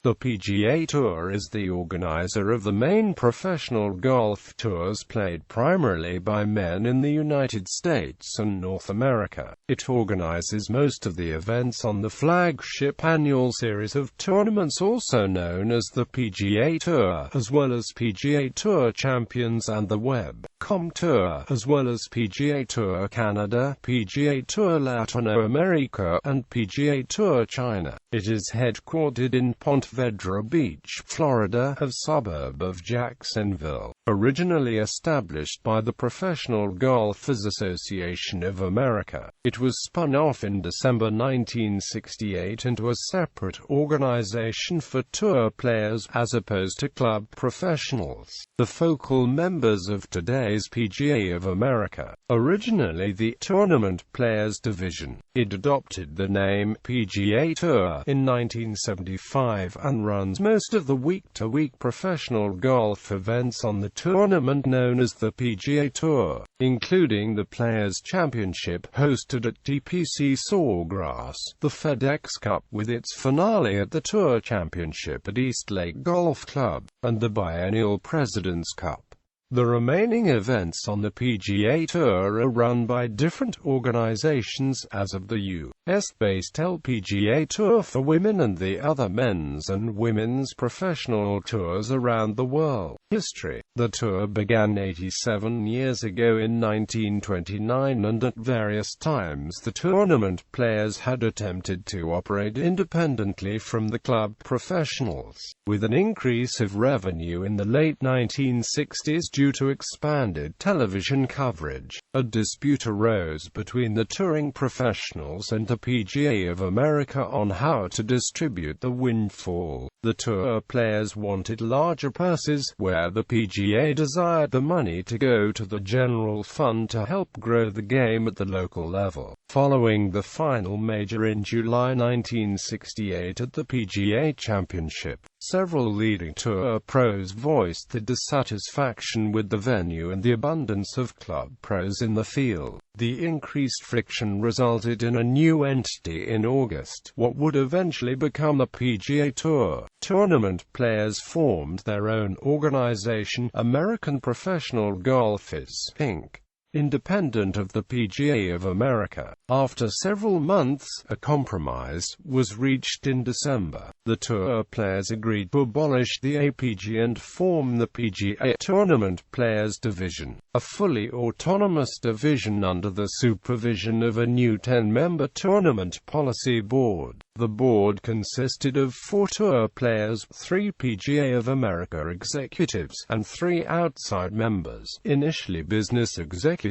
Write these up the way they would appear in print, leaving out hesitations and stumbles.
The PGA Tour is the organizer of the main professional golf tours played primarily by men in the United States and North America. It organizes most of the events on the flagship annual series of tournaments also known as the PGA Tour, as well as PGA Tour Champions and the Web.com Tour, as well as PGA Tour Canada, PGA Tour Latinoamérica, and PGA Tour China. It is headquartered in Ponte Vedra Beach, Florida, a suburb of Jacksonville. Originally established by the Professional Golfers Association of America, it was spun off in December 1968 into a separate organization for tour players, as opposed to club professionals, the focal members of today's PGA of America. Originally the Tournament Players Division, it adopted the name PGA Tour in 1975 and runs most of the week-to-week professional golf events on the tournament known as the PGA Tour, including the Players' Championship hosted at TPC Sawgrass, the FedEx Cup with its finale at the Tour Championship at East Lake Golf Club, and the biennial President's Cup. The remaining events on the PGA Tour are run by different organizations, as of the US-based LPGA Tour for women and the other men's and women's professional tours around the world. History: the tour began 87 years ago in 1929, and at various times the tournament players had attempted to operate independently from the club professionals. With an increase of revenue in the late 1960s due to expanded television coverage, a dispute arose between the touring professionals and the PGA of America on how to distribute the windfall. The tour players wanted larger purses, where the PGA desired the money to go to the general fund to help grow the game at the local level. Following the final major in July 1968 at the PGA Championship, several leading tour pros voiced their dissatisfaction with the venue and the abundance of club pros in the field. The increased friction resulted in a new entity in August, what would eventually become the PGA Tour. Tournament players formed their own organization, American Professional Golfers, Inc., independent of the PGA of America. After several months, a compromise was reached in December. The tour players agreed to abolish the APG and form the PGA Tournament Players Division, a fully autonomous division under the supervision of a new 10-member tournament policy board. The board consisted of 4 tour players, 3 PGA of America executives, and 3 outside members, initially business executives.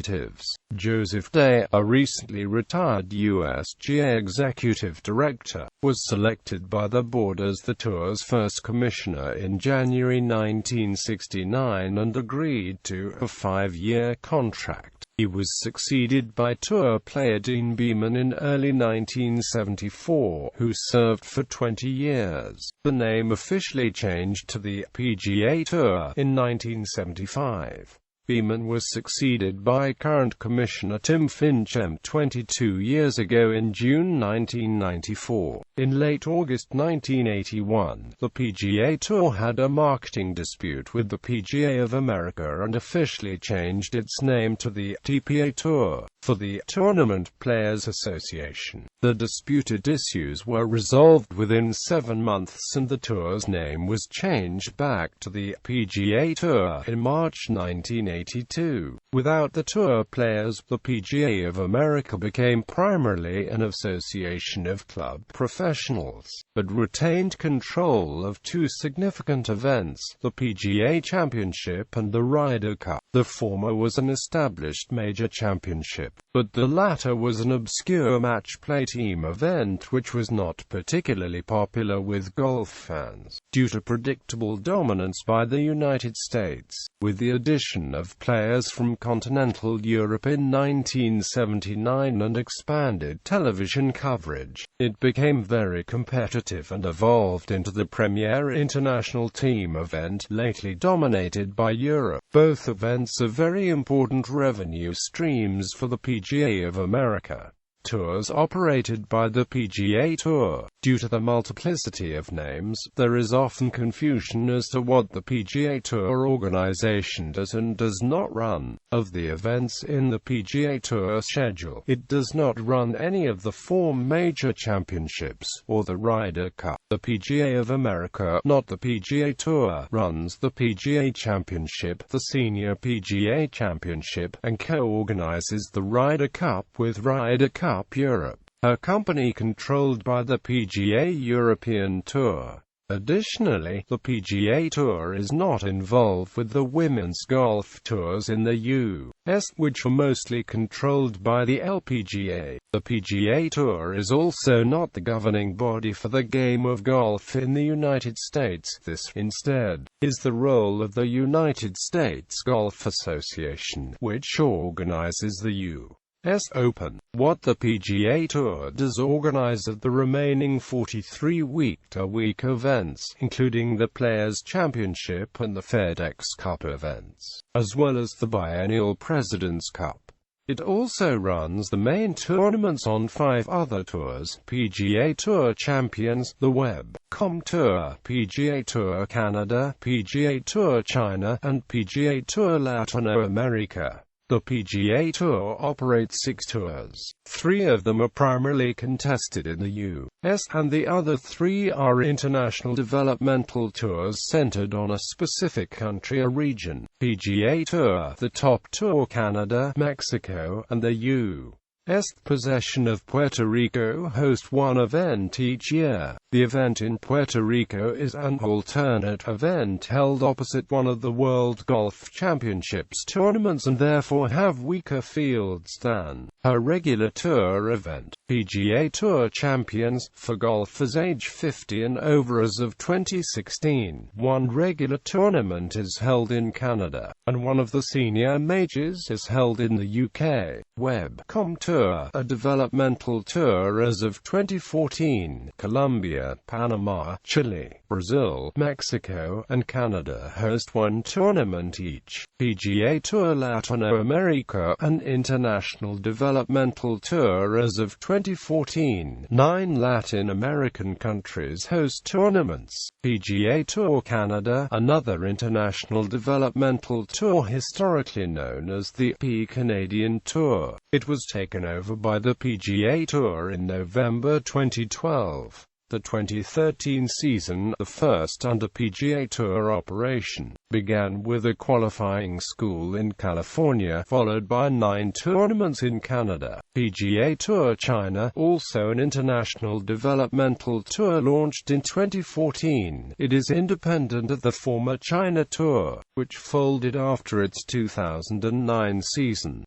Joseph Day, a recently retired USGA executive director, was selected by the board as the tour's first commissioner in January 1969 and agreed to a 5-year contract. He was succeeded by tour player Dean Beman in early 1974, who served for 20 years. The name officially changed to the PGA Tour in 1975. Beman was succeeded by current commissioner Tim Finchem 22 years ago in June 1994. In late August 1981, the PGA Tour had a marketing dispute with the PGA of America and officially changed its name to the PGA Tour for the Tournament Players Association. The disputed issues were resolved within 7 months and the tour's name was changed back to the PGA Tour in March 1982. Without the tour players, the PGA of America became primarily an association of club professionals, but retained control of 2 significant events, the PGA Championship and the Ryder Cup. The former was an established major championship, but the latter was an obscure match-play team event which was not particularly popular with golf fans, due to predictable dominance by the United States. With the addition of players from continental Europe in 1979 and expanded television coverage, it became very competitive and evolved into the premier international team event, lately dominated by Europe. Both events are very important revenue streams for the PGA of America. tours operated by the PGA Tour. Due to the multiplicity of names, there is often confusion as to what the PGA Tour organization does and does not run. Of the events in the PGA Tour schedule, it does not run any of the 4 major championships, or the Ryder Cup. The PGA of America, not the PGA Tour, runs the PGA Championship, the Senior PGA Championship, and co-organizes the Ryder Cup with Ryder Cup Europe, a company controlled by the PGA European Tour. Additionally, the PGA Tour is not involved with the women's golf tours in the U.S., which are mostly controlled by the LPGA. The PGA Tour is also not the governing body for the game of golf in the United States. This, instead, is the role of the United States Golf Association, which organizes the U.S. Open. What the PGA Tour does organize of the remaining 43 week-to-week events, including the Players' Championship and the FedEx Cup events, as well as the biennial President's Cup. It also runs the main tournaments on 5 other tours: PGA Tour Champions, the Web.com Tour, PGA Tour Canada, PGA Tour China, and PGA Tour Latinoamérica. The PGA Tour operates 6 tours. 3 of them are primarily contested in the U.S., and the other 3 are international developmental tours centered on a specific country or region. PGA Tour, the Top Tour Canada, Mexico, and the U.S. possession of Puerto Rico host one event each year. The event in Puerto Rico is an alternate event held opposite one of the World Golf Championships tournaments and therefore have weaker fields than a regular tour event. PGA Tour Champions, for golfers age 50 and over as of 2016. One regular tournament is held in Canada, and one of the senior majors is held in the UK. Web.com Tour, a developmental tour as of 2014. Colombia, Panama, Chile, Brazil, Mexico, and Canada host one tournament each. PGA Tour Latinoamérica, an international developmental tour as of 2014. 9 Latin American countries host tournaments. PGA Tour Canada, another international developmental tour historically known as the Canadian Tour. It was taken over by the PGA Tour in November 2012. The 2013 season, the first under PGA Tour operation, began with a qualifying school in California, followed by 9 tournaments in Canada. PGA Tour China, also an international developmental tour, launched in 2014. It is independent of the former China Tour, which folded after its 2009 season.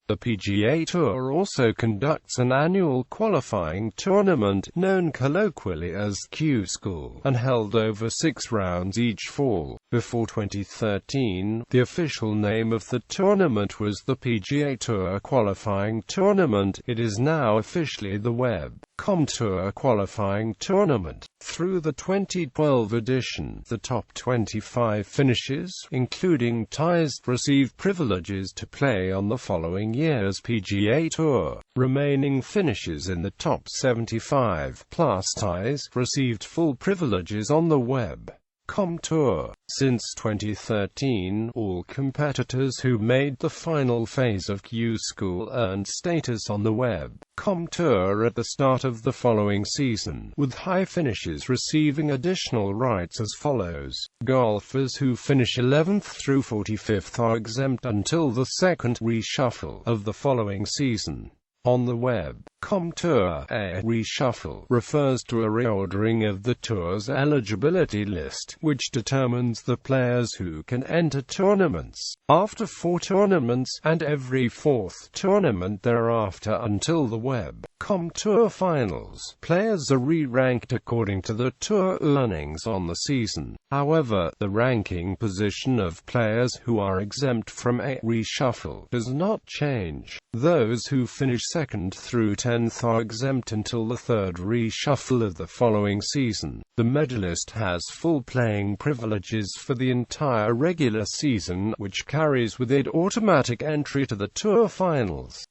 The PGA Tour also conducts an annual qualifying tournament, known colloquially as Q-School, and held over 6 rounds each fall. Before 2013, the official name of the tournament was the PGA Tour Qualifying Tournament. It is now officially the Web.com Tour Qualifying Tournament. Through the 2012 edition, the top 25 finishes, including ties, received privileges to play on the following year's PGA Tour. Remaining finishes in the top 75, plus ties, received full privileges on the Web.com Tour. Since 2013, all competitors who made the final phase of Q-School earned status on the Web.com Tour at the start of the following season, with high finishes receiving additional rights as follows. Golfers who finish 11th through 45th are exempt until the second reshuffle of the following season. On the Web.com Tour, a reshuffle refers to a reordering of the tour's eligibility list, which determines the players who can enter tournaments. After 4 tournaments, and every 4th tournament thereafter until the Web.com Tour Finals, players are re-ranked according to the tour earnings on the season. However, the ranking position of players who are exempt from a reshuffle does not change. Those who finish 2nd through 10th are exempt until the 3rd reshuffle of the following season. The medalist has full playing privileges for the entire regular season, which carries with it automatic entry to the tour finals.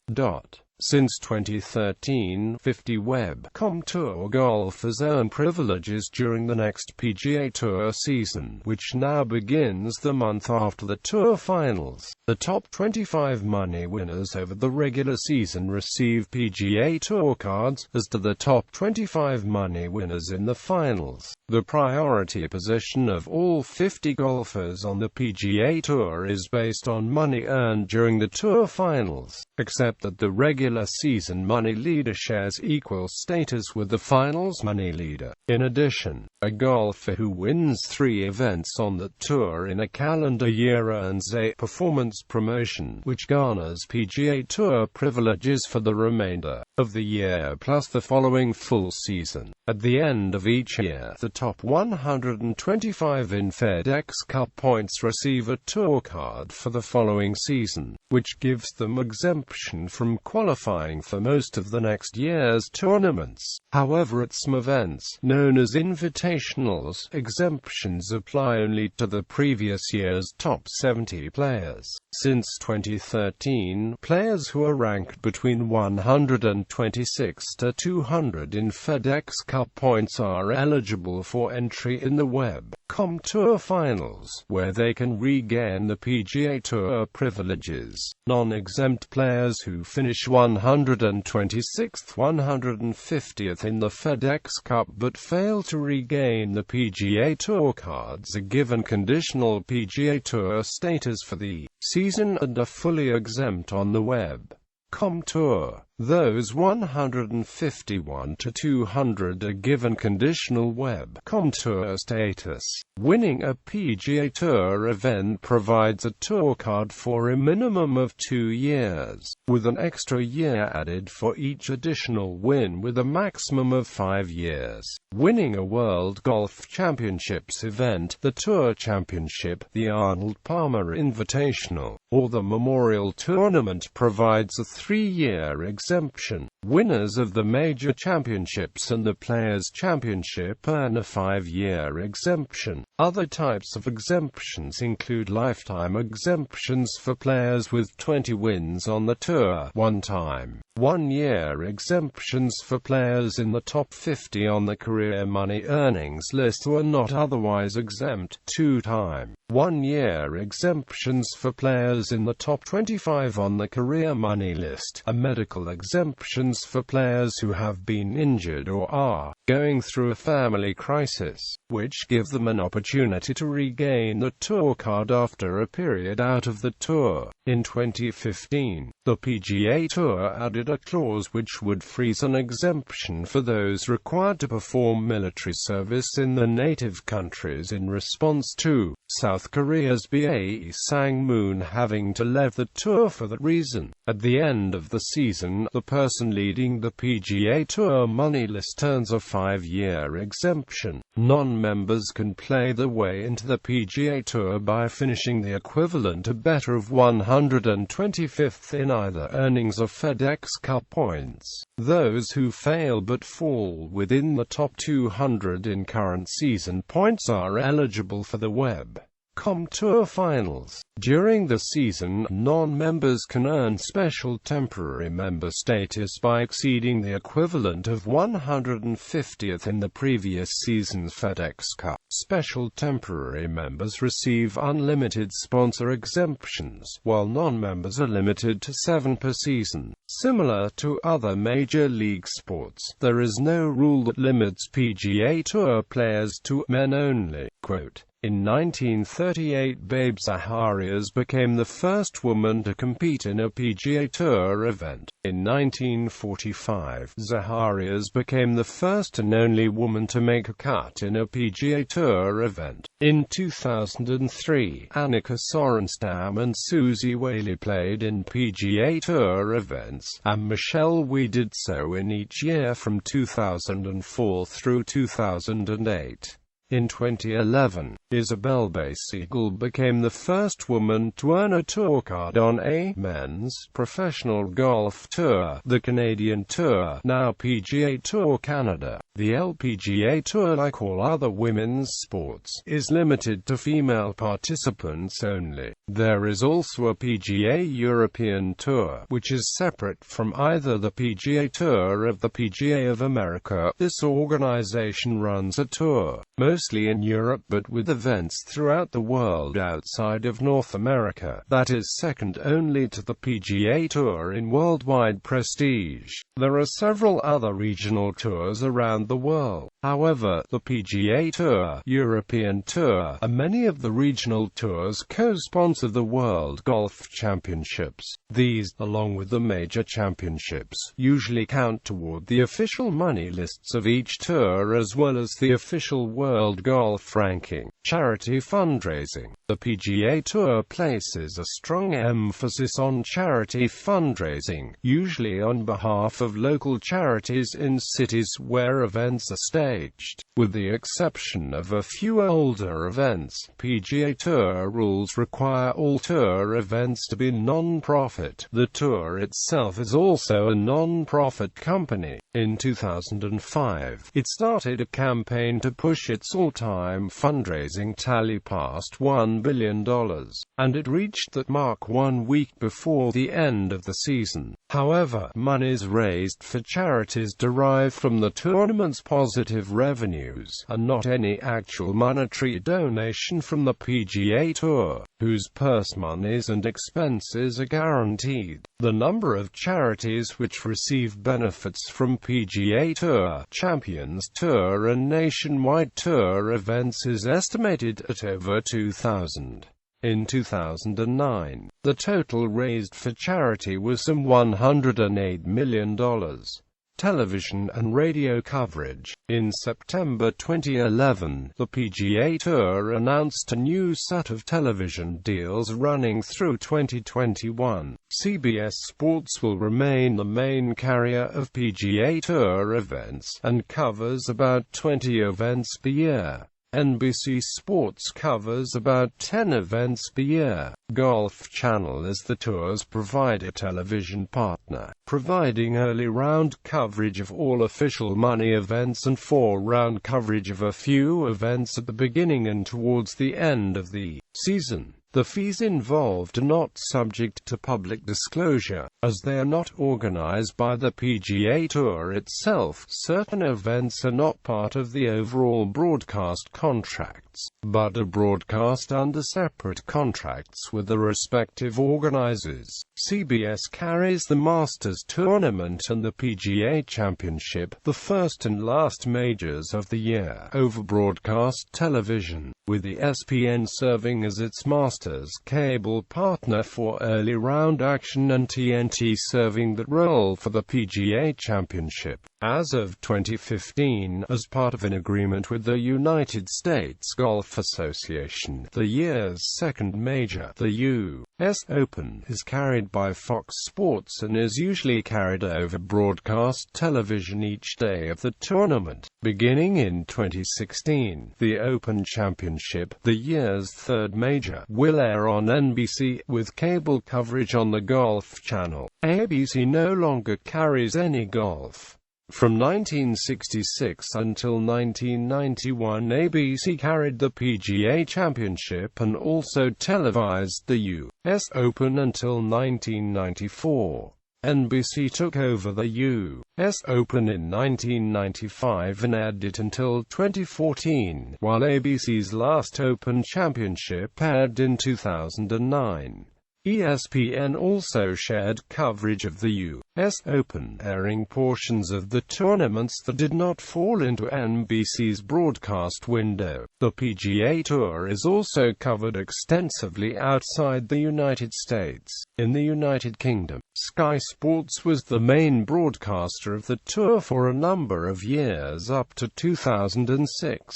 Since 2013, 50 Web.com Tour golfers earn privileges during the next PGA Tour season, which now begins the month after the Tour finals. The top 25 money winners over the regular season receive PGA Tour cards, as do the top 25 money winners in the finals. The priority position of all 50 golfers on the PGA Tour is based on money earned during the Tour finals, except that the regular season money leader shares equal status with the finals money leader. In addition, a golfer who wins 3 events on the tour in a calendar year earns a performance promotion, which garners PGA Tour privileges for the remainder of the year plus the following full season. At the end of each year, the top 125 in FedEx Cup points receive a tour card for the following season, which gives them exemption from qualifying for most of the next year's tournaments. However, at some events, known as invitationals, exemptions apply only to the previous year's top 70 players. Since 2013, players who are ranked between 126 to 200 in FedEx Cup points are eligible for entry in the Web.com Tour Finals, where they can regain the PGA Tour privileges. Non-exempt players who finish 126th, 150th in the FedEx Cup but fail to regain the PGA Tour cards are given conditional PGA Tour status for the season and are fully exempt on the Web.com Tour. Those 151 to 200 are given conditional Web.com Tour status. Winning a PGA Tour event provides a tour card for a minimum of 2 years, with an extra year added for each additional win with a maximum of 5 years. Winning a World Golf Championships event, the Tour Championship, the Arnold Palmer Invitational, or the Memorial Tournament provides a 3-year exemption. Winners of the Major Championships and the Players' Championship earn a 5-year exemption. Other types of exemptions include lifetime exemptions for players with 20 wins on the tour, 1 time. 1-year exemptions for players in the top 50 on the career money earnings list who are not otherwise exempt, 2 time. 1-year exemptions for players in the top 25 on the career money list, are medical exemptions for players who have been injured or are going through a family crisis, which give them an opportunity to regain the tour card after a period out of the tour. In 2015, the PGA Tour added a clause which would freeze an exemption for those required to perform military service in their native countries in response to South Korea's Bae Sang-moon having to leave the tour for that reason. At the end of the season, the person leading the PGA Tour money list earns a 5-year exemption. Non-members can play their way into the PGA Tour by finishing the equivalent or better of 125th in either earnings or FedEx Cup points. Those who fail but fall within the top 200 in current season points are eligible for the Web.com Tour Finals. During the season, non-members can earn special temporary member status by exceeding the equivalent of 150th in the previous season's FedEx Cup. Special temporary members receive unlimited sponsor exemptions, while non-members are limited to 7 per season. Similar to other major league sports, there is no rule that limits PGA Tour players to men only. Quote, in 1938, Babe Zaharias became the first woman to compete in a PGA Tour event. In 1945, Zaharias became the first and only woman to make a cut in a PGA Tour event. In 2003, Annika Sorenstam and Susie Whaley played in PGA Tour events, and Michelle Wie did so in each year from 2004 through 2008. In 2011, Isabelle Besegal became the first woman to earn a tour card on a men's professional golf tour, the Canadian Tour, now PGA Tour Canada. The LPGA Tour, like all other women's sports, is limited to female participants only. There is also a PGA European Tour, which is separate from either the PGA Tour or the PGA of America. This organization runs a tour, mostly in Europe but with events throughout the world outside of North America, that is second only to the PGA Tour in worldwide prestige. There are several other regional tours around the world. However, the PGA Tour, European Tour, and many of the regional tours co-sponsor the World Golf Championships. These, along with the major championships, usually count toward the official money lists of each tour as well as the official World Golf ranking. Charity fundraising. The PGA Tour places a strong emphasis on charity fundraising, usually on behalf of local charities in cities where events are staged. With the exception of a few older events, PGA Tour rules require all tour events to be non-profit. The tour itself is also a non-profit company. In 2005, it started a campaign to push its all-time fundraising tally past $1 billion, and it reached that mark 1 week before the end of the season. However, monies raised for charities derive from the tournament's positive revenues, and not any actual monetary donation from the PGA Tour, whose purse monies and expenses are guaranteed. The number of charities which receive benefits from PGA Tour, Champions Tour and Nationwide Tour events is estimated at over 2,000. In 2009, the total raised for charity was some $108 million. Television and radio coverage. In September 2011, the PGA Tour announced a new set of television deals running through 2021. CBS Sports will remain the main carrier of PGA Tour events, and covers about 20 events per year. NBC Sports covers about 10 events per year. Golf Channel is the tour's provider television partner, providing early round coverage of all official money events and 4-round coverage of a few events at the beginning and towards the end of the season. The fees involved are not subject to public disclosure, as they are not organized by the PGA Tour itself. Certain events are not part of the overall broadcast contracts, but are broadcast under separate contracts with the respective organizers. CBS carries the Masters Tournament and the PGA Championship, the first and last majors of the year, over broadcast television, with ESPN serving as its Masters cable partner for early round action and TNT serving that role for the PGA Championship. As of 2015, as part of an agreement with the United States Golf Association, the year's second major, the U.S. Open, is carried by Fox Sports and is usually carried over broadcast television each day of the tournament. Beginning in 2016, the Open Championship, the year's third major, will air on NBC, with cable coverage on the Golf Channel. ABC no longer carries any golf. From 1966 until 1991, ABC carried the PGA Championship and also televised the U.S. Open until 1994. NBC took over the U.S. Open in 1995 and aired it until 2014, while ABC's last Open Championship aired in 2009. ESPN also shared coverage of the U.S. Open, airing portions of the tournaments that did not fall into NBC's broadcast window. The PGA Tour is also covered extensively outside the United States. In the United Kingdom, Sky Sports was the main broadcaster of the tour for a number of years up to 2006.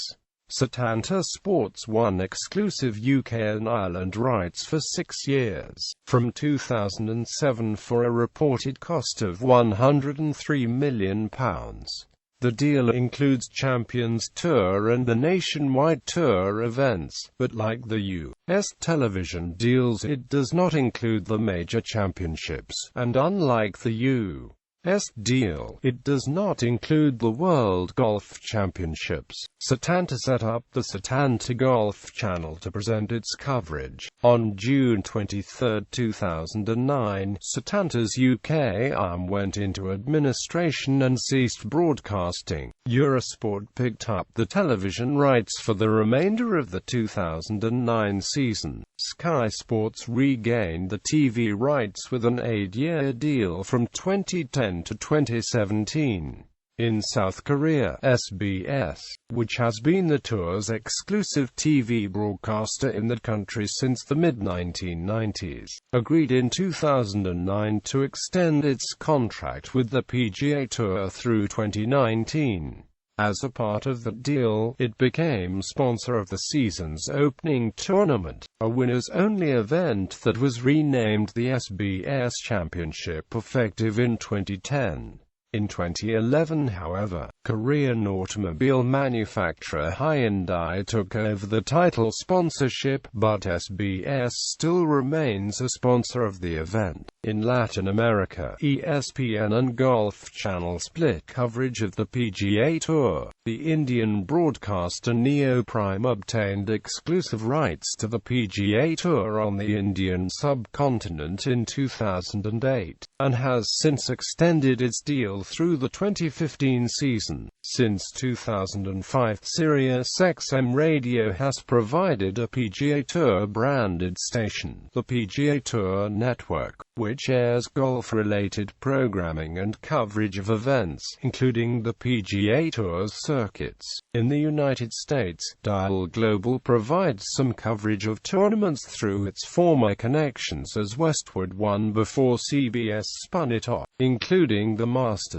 Setanta Sports won exclusive UK and Ireland rights for 6 years, from 2007 for a reported cost of £103 million. The deal includes Champions Tour and the Nationwide Tour events, but like the U.S. television deals, it does not include the major championships, and unlike the U.S. deal, it does not include the World Golf Championships. Setanta set up the Setanta Golf Channel to present its coverage. On June 23, 2009, Setanta's UK arm went into administration and ceased broadcasting. Eurosport picked up the television rights for the remainder of the 2009 season. Sky Sports regained the TV rights with an 8-year deal from 2010 to 2017. In South Korea, SBS, which has been the tour's exclusive TV broadcaster in the country since the mid-1990s, agreed in 2009 to extend its contract with the PGA Tour through 2019. As a part of that deal, it became sponsor of the season's opening tournament, a winners-only event that was renamed the SBS Championship effective in 2010. In 2011, however, Korean automobile manufacturer Hyundai took over the title sponsorship, but SBS still remains a sponsor of the event. In Latin America, ESPN and Golf Channel split coverage of the PGA Tour. The Indian broadcaster Neo Prime obtained exclusive rights to the PGA Tour on the Indian subcontinent in 2008, and has since extended its deal through the 2015 season. Since 2005, SiriusXM Radio has provided a PGA Tour branded station, the PGA Tour Network, which airs golf-related programming and coverage of events, including the PGA Tour's circuits. In the United States, Dial Global provides some coverage of tournaments through its former connections as Westwood One before CBS spun it off, including the Masters.